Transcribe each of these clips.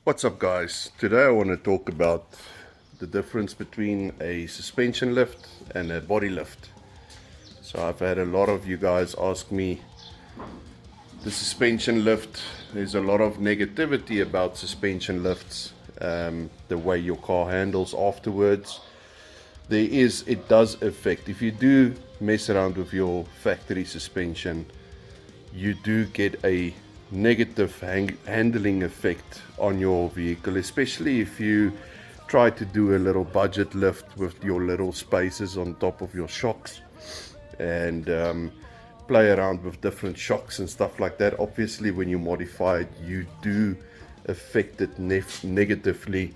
What's up, guys? Today I want to talk about the difference between a suspension lift and a body lift. So I've had a lot of you guys ask me the suspension lift. There's a lot of negativity about suspension lifts, the way your car handles afterwards. It does affect, if you do mess around with your factory suspension, you do get a negative handling effect on your vehicle, especially if you try to do a little budget lift with your little spaces on top of your shocks and play around with different shocks and stuff like that. Obviously, when you modify it, you do affect it negatively.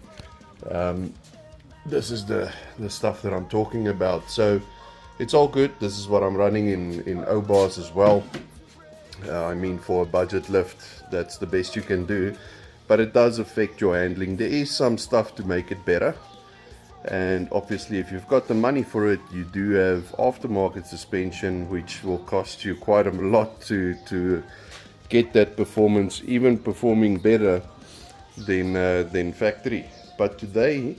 This is the stuff that I'm talking about. So it's all good. This is what I'm running in O-bars as well. I mean, for a budget lift, that's the best you can do, but it does affect your handling. There is some stuff to make it better, and obviously if you've got the money for it, you do have aftermarket suspension, which will cost you quite a lot to get that performance, even performing better than factory. But today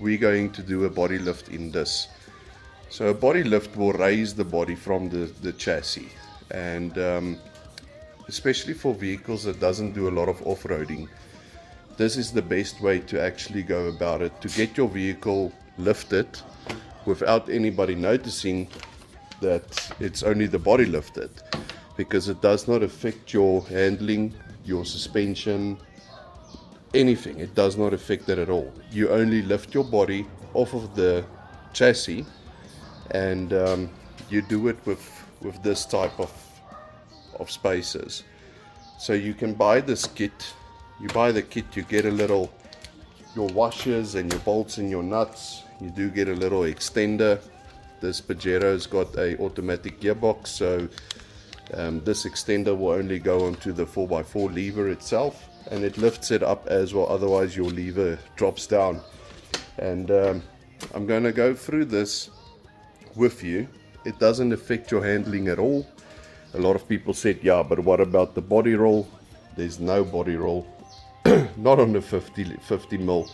we're going to do a body lift in this. So a body lift will raise the body from the chassis, and especially for vehicles that doesn't do a lot of off-roading, this is the best way to actually go about it, to get your vehicle lifted without anybody noticing that it's only the body lifted, because it does not affect your handling, your suspension, anything. It does not affect that at all. You only lift your body off of the chassis, and you do it with this type of spaces. So you can buy this kit. You buy the kit, you get your washers and your bolts and your nuts. You do get a little extender. This Pajero's got a automatic gearbox, so this extender will only go onto the 4x4 lever itself, and it lifts it up as well, otherwise your lever drops down. And I'm going to go through this with you. It doesn't affect your handling at all. A lot of people said, yeah, but what about the body roll? There's no body roll. Not on the 50 mil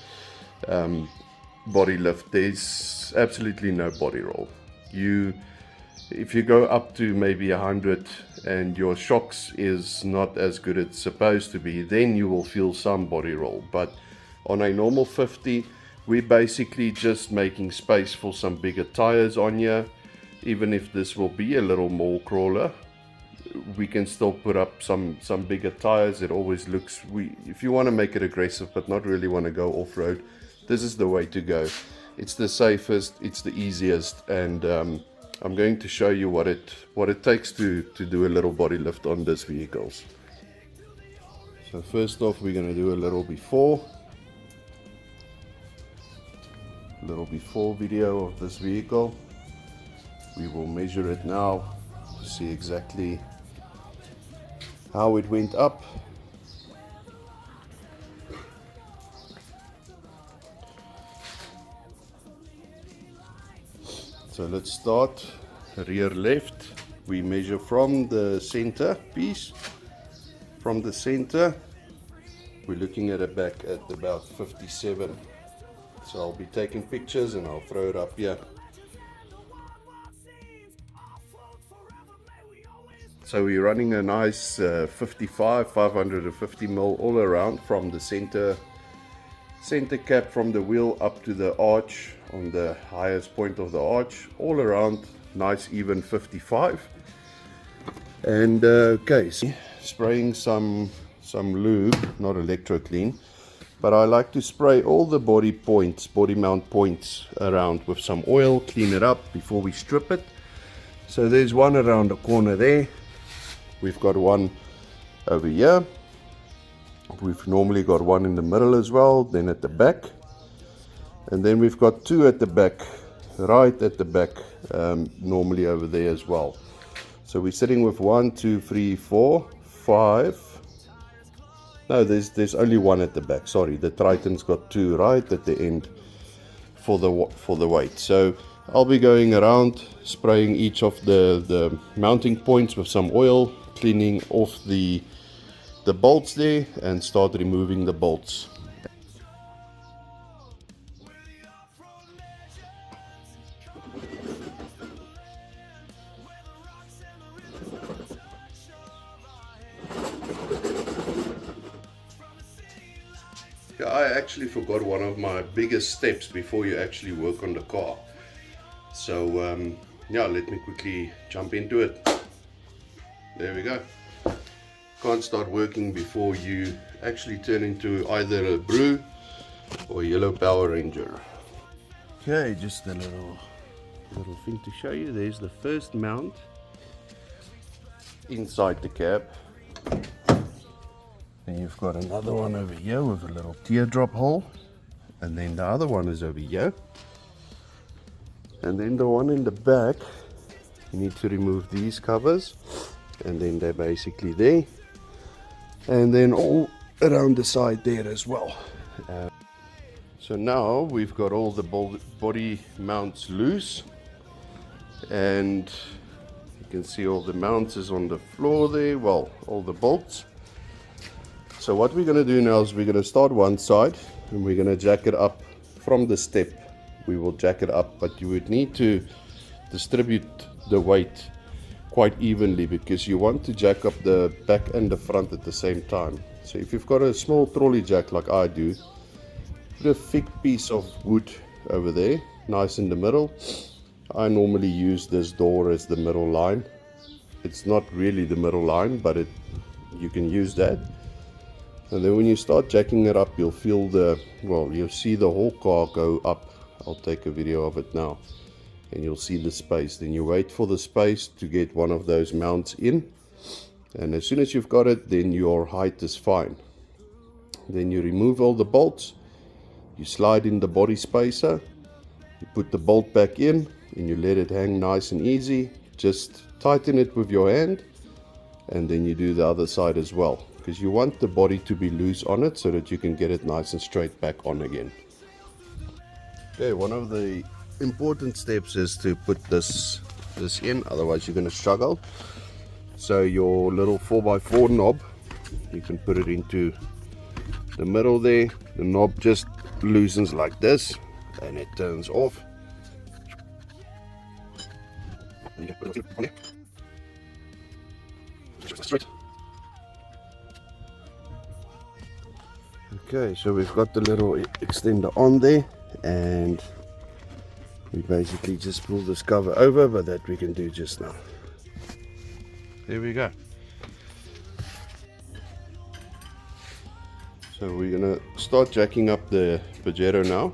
body lift. There's absolutely no body roll. If you go up to maybe 100 and your shocks is not as good as it's supposed to be, then you will feel some body roll. But on a normal 50, we're basically just making space for some bigger tires on here. Even if this will be a little more crawler, we can still put up some bigger tires. It always looks, if you want to make it aggressive but not really want to go off-road, this is the way to go. It's the safest, it's the easiest, and I'm going to show you what it takes to do a little body lift on this vehicles. So first off, we're going to do a little before video of this vehicle. We will measure it now to see exactly how it went up. So let's start rear left. We measure from the center piece. From the center, we're looking at a back at about 57. So I'll be taking pictures and I'll throw it up here. So we're running a nice 550 mil all around, from the center cap, from the wheel up to the arch, on the highest point of the arch, all around nice even 55. And okay, so spraying some lube, not electro clean, but I like to spray all the body mount points around with some oil, clean it up before we strip it. So there's one around the corner there. We've got one over here. We've normally got one in the middle as well, then at the back. And then we've got two at the back, right at the back, normally over there as well. So we're sitting with 1, 2, 3, 4, 5. No, there's only one at the back. Sorry, the Triton's got two right at the end for the weight. So I'll be going around spraying each of the mounting points with some oil, cleaning off the bolts there, and start removing the bolts. Yeah, I actually forgot one of my biggest steps before you actually work on the car. So yeah, let me quickly jump into it. There we go. Can't start working before you actually turn into either a Brew or a yellow Power Ranger. Okay, just a little thing to show you. There's the first mount inside the cab. Then you've got another one over here with a little teardrop hole, and then the other one is over here, and then the one in the back, you need to remove these covers, and then they're basically there, and then all around the side there as well. So now we've got all the body mounts loose, and you can see all the mounts is on the floor there, well, all the bolts. So what we're going to do now is we're going to start one side and we're going to jack it up from the step. We will jack it up, but you would need to distribute the weight quite evenly because you want to jack up the back and the front at the same time. So if you've got a small trolley jack like I do, put a thick piece of wood over there, nice in the middle. I normally use this door as the middle line. It's not really the middle line, but you can use that. And then when you start jacking it up, you'll feel you'll see the whole car go up. I'll take a video of it now, and you'll see the space. Then you wait for the space to get one of those mounts in, and as soon as you've got it, then your height is fine. Then you remove all the bolts, you slide in the body spacer, you put the bolt back in, and you let it hang nice and easy. Just tighten it with your hand, and then you do the other side as well, because you want the body to be loose on it so that you can get it nice and straight back on again. Okay, one of the important steps is to put this in, otherwise you're going to struggle. So your little 4x4 knob, you can put it into the middle there. The knob just loosens like this and it turns off. And you put it on there. Straight. Okay, so we've got the little extender on there, and we basically just pull this cover over, but that we can do just now. There we go. So we're gonna start jacking up the Pajero now.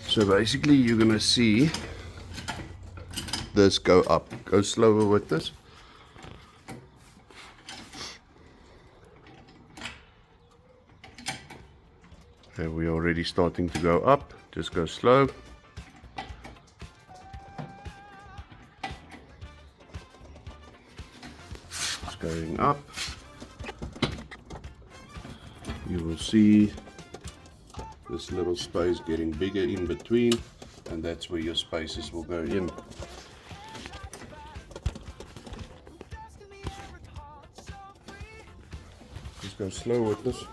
So basically you're gonna see this go up. Go slower with this. Okay, we're already starting to go up. Just go slow. It's going up. You will see this little space getting bigger in between, and that's where your spaces will go in. Just go slow with this.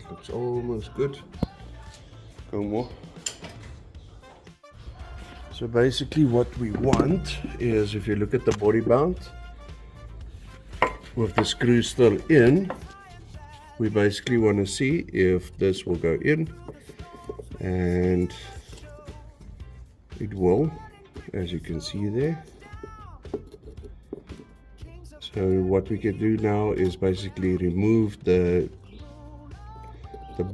Looks almost good. Go more. So basically what we want is, if you look at the body mount with the screw still in, we basically want to see if this will go in, and it will, as you can see there. So what we can do now is basically remove the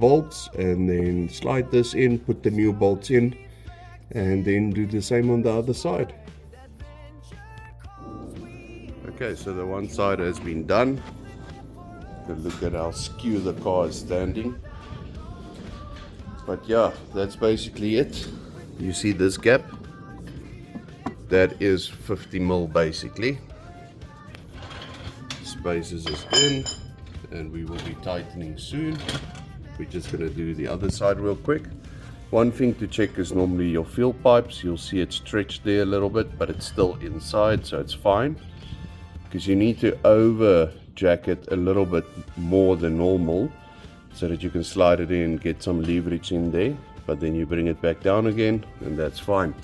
bolts and then slide this in, put the new bolts in, and then do the same on the other side. Okay, so the one side has been done. Look at how skew the car is standing. But yeah, that's basically it. You see this gap? That is 50 mil basically. Spaces is in, and we will be tightening soon. We're just going to do the other side real quick. One thing to check is normally your fuel pipes. You'll see it stretched there a little bit, but it's still inside, so it's fine. Because you need to over jack it a little bit more than normal so that you can slide it in, get some leverage in there, but then you bring it back down again and that's fine.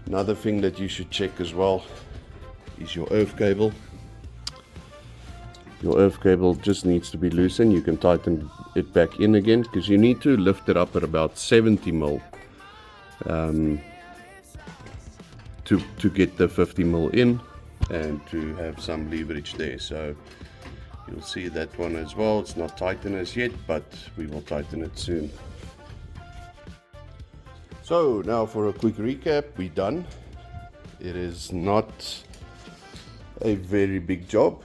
Another thing that you should check as well is your earth cable. Your earth cable just needs to be loosened. You can tighten it back in again because you need to lift it up at about 70 mil to get the 50 mil in and to have some leverage there. So you'll see that one as well. It's not tightened as yet, but we will tighten it soon. So now for a quick recap, we're done. It is not a very big job.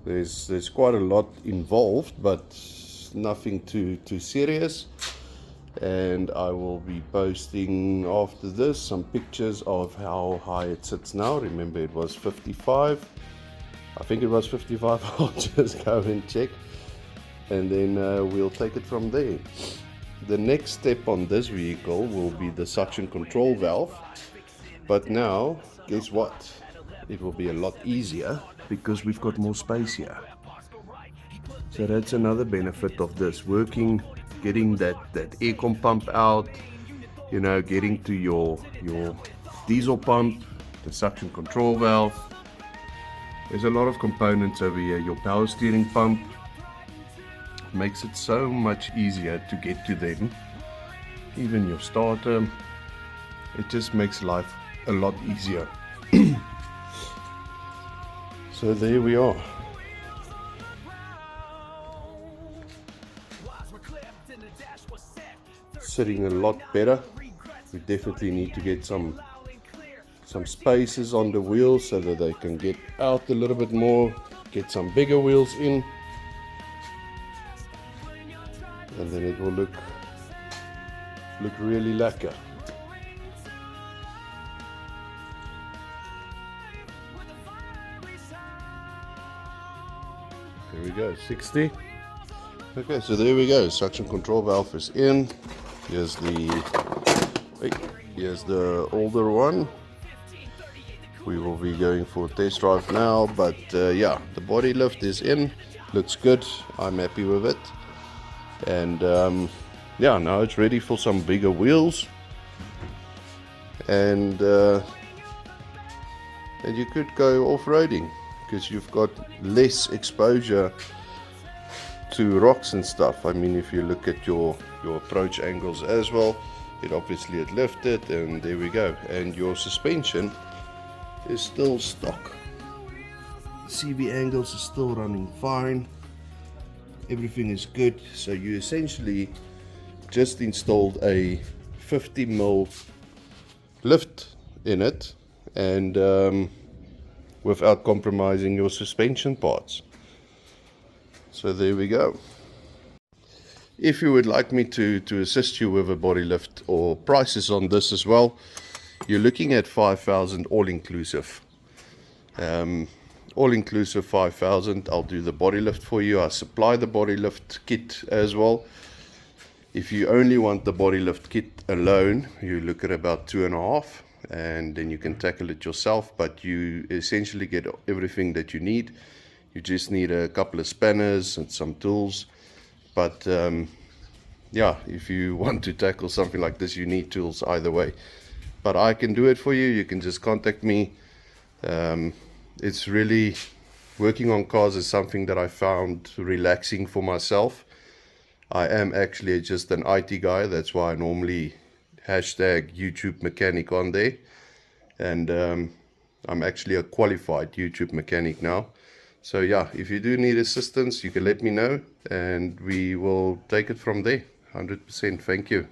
There's quite a lot involved, but nothing too serious. And I will be posting after this some pictures of how high it sits now. Remember, it was 55. I think it was 55. I'll just go and check, and then we'll take it from there. The next step on this vehicle will be the suction control valve. But now, guess what? It will be a lot easier because we've got more space here. So that's another benefit of this working, getting that aircon pump out, you know, getting to your diesel pump, the suction control valve. There's a lot of components over here. Your power steering pump makes it so much easier to get to them. Even your starter, it just makes life a lot easier. So there we are. Sitting a lot better. We definitely need to get some spaces on the wheels so that they can get out a little bit more, get some bigger wheels in, and then it will look really lekker. There we go, 60. Okay, so there we go. Suction control valve is in. Here's the older one. We will be going for a test drive now, but yeah, the body lift is in. Looks good. I'm happy with it. And yeah, now it's ready for some bigger wheels. And you could go off-roading because you've got less exposure to rocks and stuff. I mean, if you look at your approach angles as well, it obviously had lifted, and there we go. And your suspension is still stock. CV angles are still running fine. Everything is good. So you essentially just installed a 50 mil lift in it, and without compromising your suspension parts. So there we go. If you would like me to assist you with a body lift or prices on this as well, you're looking at 5,000 all-inclusive. All-inclusive 5,000. I'll do the body lift for you. I supply the body lift kit as well. If you only want the body lift kit alone, you look at about 2.5, and then you can tackle it yourself, but you essentially get everything that you need. You just need a couple of spanners and some tools. But yeah, if you want to tackle something like this, you need tools either way. But I can do it for you. You can just contact me. It's really, working on cars is something that I found relaxing for myself. I am actually just an IT guy. That's why I normally hashtag YouTube mechanic on there. And I'm actually a qualified YouTube mechanic now. So yeah, if you do need assistance, you can let me know and we will take it from there. 100%. Thank you.